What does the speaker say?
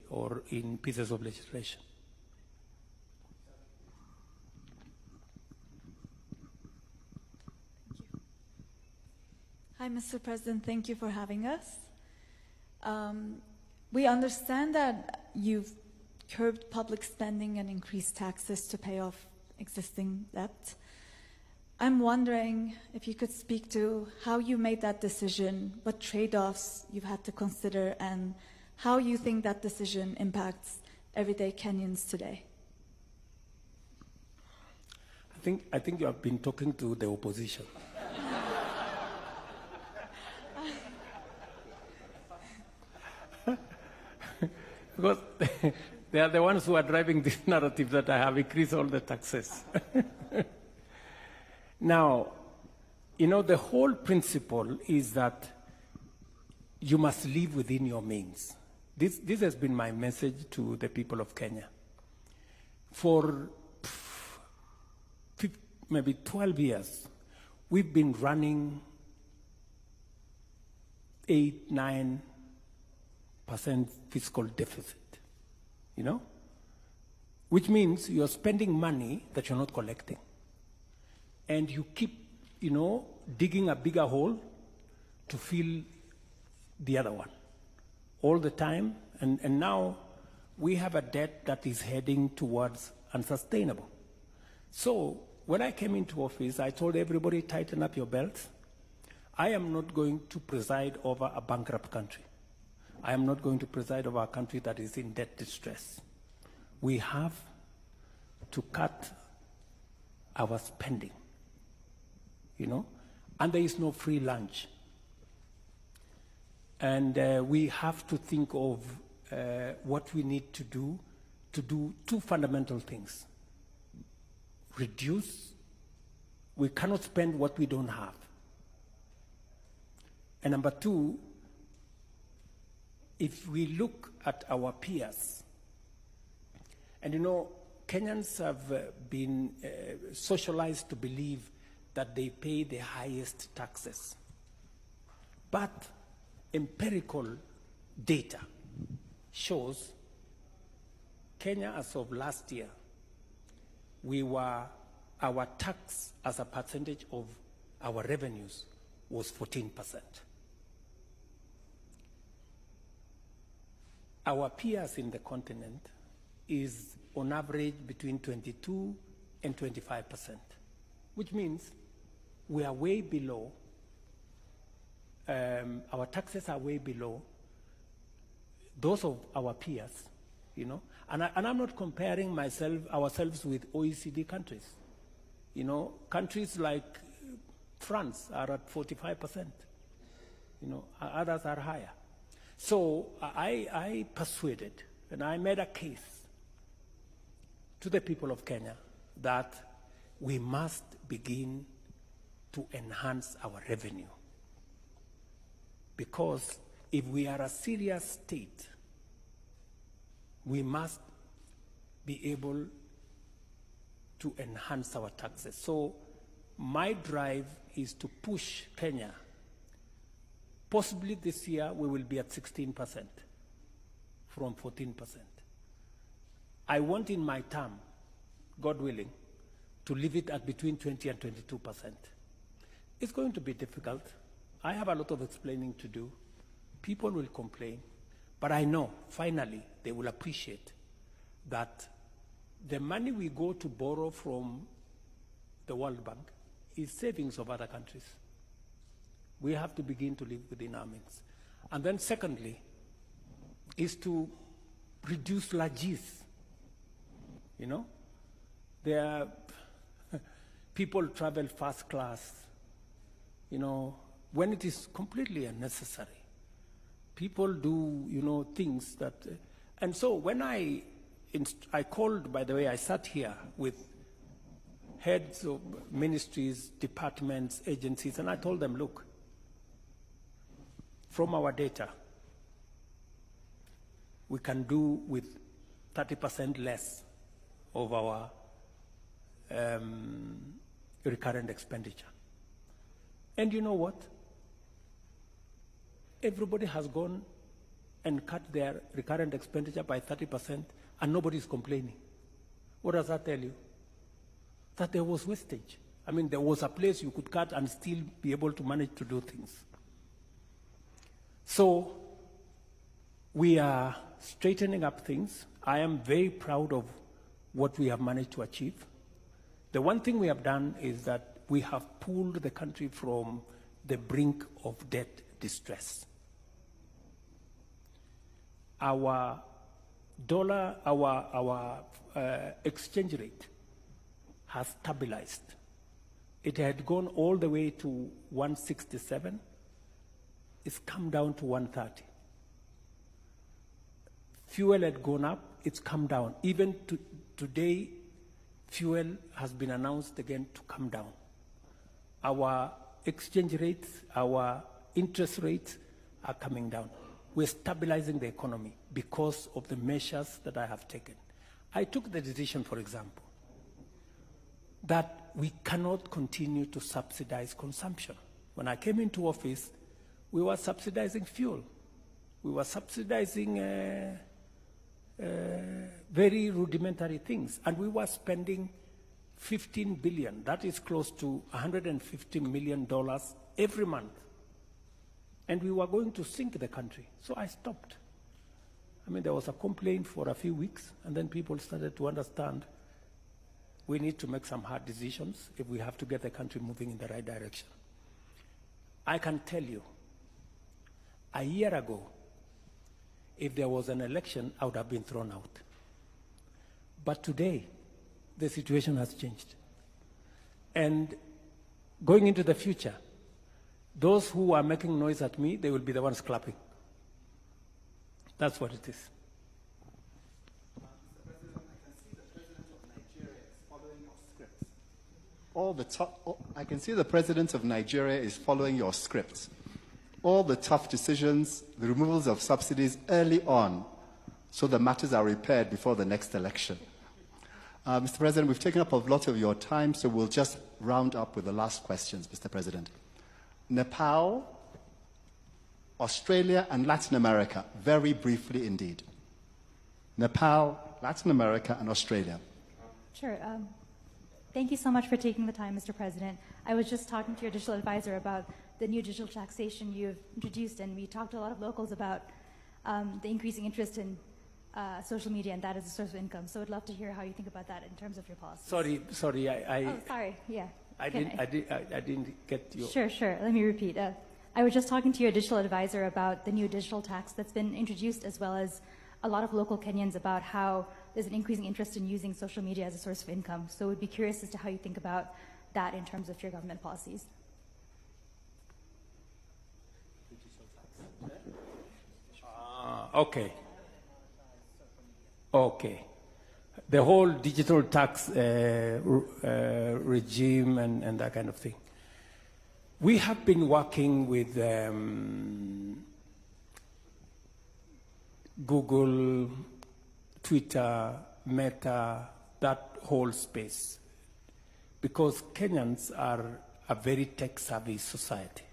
or in pieces of legislation. Hi, Mr. President. Thank you for having us. We understand that you've curbed public spending and increased taxes to pay off existing debt. I'm wondering if you could speak to how you made that decision, what trade-offs you've had to consider, and how you think that decision impacts everyday Kenyans today. I think you have been talking to the opposition. Because they are the ones who are driving this narrative that I have increased all the taxes. Now, you know, the whole principle is that you must live within your means. This has been my message to the people of Kenya. For maybe 12 years, we've been running 8-9% fiscal deficit, you know? Which means you're spending money that you're not collecting. And you keep, you know, digging a bigger hole to fill the other one all the time. And now we have a debt that is heading towards unsustainable. So when I came into office, I told everybody, tighten up your belts. I am not going to preside over a bankrupt country. I am not going to preside over a country that is in debt distress. We have to cut our spending, you know, and there is no free lunch. And we have to think of what we need to do two fundamental things. Reduce. We cannot spend what we don't have. And number two, if we look at our peers, and you know, Kenyans have been socialized to believe that they pay the highest taxes. But empirical data shows Kenya as of last year, our tax as a percentage of our revenues was 14%. Our peers in the continent is on average between 22 and 25%, which means we are way below, our taxes are way below those of our peers, you know. And I'm not comparing ourselves with OECD countries. You know, countries like France are at 45%, you know, others are higher. So I persuaded and I made a case to the people of Kenya that we must begin to enhance our revenue. Because if we are a serious state, we must be able to enhance our taxes. So my drive is to push Kenya. Possibly this year we will be at 16% from 14%. I want in my term, God willing, to leave it at between 20 and 22%. It's going to be difficult. I have a lot of explaining to do. People will complain, but I know finally they will appreciate that the money we go to borrow from the World Bank is savings of other countries. We have to begin to live within our means. And then secondly, is to reduce largesse. You know, people travel first class, you know, when it is completely unnecessary. People do, you know, things that, and so when I called, by the way, I sat here with heads of ministries, departments, agencies, and I told them, look, from our data, we can do with 30% less of our recurrent expenditure. And you know what? Everybody has gone and cut their recurrent expenditure by 30% and nobody's complaining. What does that tell you? That there was wastage. I mean, there was a place you could cut and still be able to manage to do things. So we are straightening up things. I am very proud of what we have managed to achieve. The one thing we have done is that we have pulled the country from the brink of debt distress. Our dollar, our exchange rate has stabilized. It had gone all the way to 167. It's come down to 130. Fuel had gone up, it's come down. Even today, fuel has been announced again to come down. Our exchange rates, our interest rates are coming down. We're stabilizing the economy because of the measures that I have taken. I took the decision, for example, that we cannot continue to subsidize consumption. When I came into office, we were subsidizing fuel. We were subsidizing very rudimentary things, and we were spending $15 billion. That is close to $150 million every month. And we were going to sink the country. So I stopped. I mean, there was a complaint for a few weeks, and then people started to understand we need to make some hard decisions if we have to get the country moving in the right direction. I can tell you, a year ago, if there was an election, I would have been thrown out. But today, the situation has changed. And going into the future, those who are making noise at me, they will be the ones clapping. That's what it is. I can see the President of Nigeria is following your script. All the tough decisions, the removals of subsidies early on, so the matters are repaired before the next election. Mr. President, we've taken up a lot of your time, so we'll just round up with the last questions, Mr. President. Nepal, Australia, and Latin America, very briefly indeed. Nepal, Latin America, and Australia. Sure. Thank you so much for taking the time, Mr. President. I was just talking to your digital advisor about the new digital taxation you've introduced, and we talked to a lot of locals about the increasing interest in social media, and that as a source of income. So I'd love to hear how you think about that in terms of your policy. Sorry, Oh, sorry, yeah. I didn't get you. Sure. Let me repeat. I was just talking to your digital advisor about the new digital tax that's been introduced, as well as a lot of local Kenyans about how there's an increasing interest in using social media as a source of income. So we'd be curious as to how you think about that in terms of your government policies. Okay. The whole digital tax regime and that kind of thing. We have been working with Google, Twitter, Meta, that whole space, because Kenyans are a very tech-savvy society.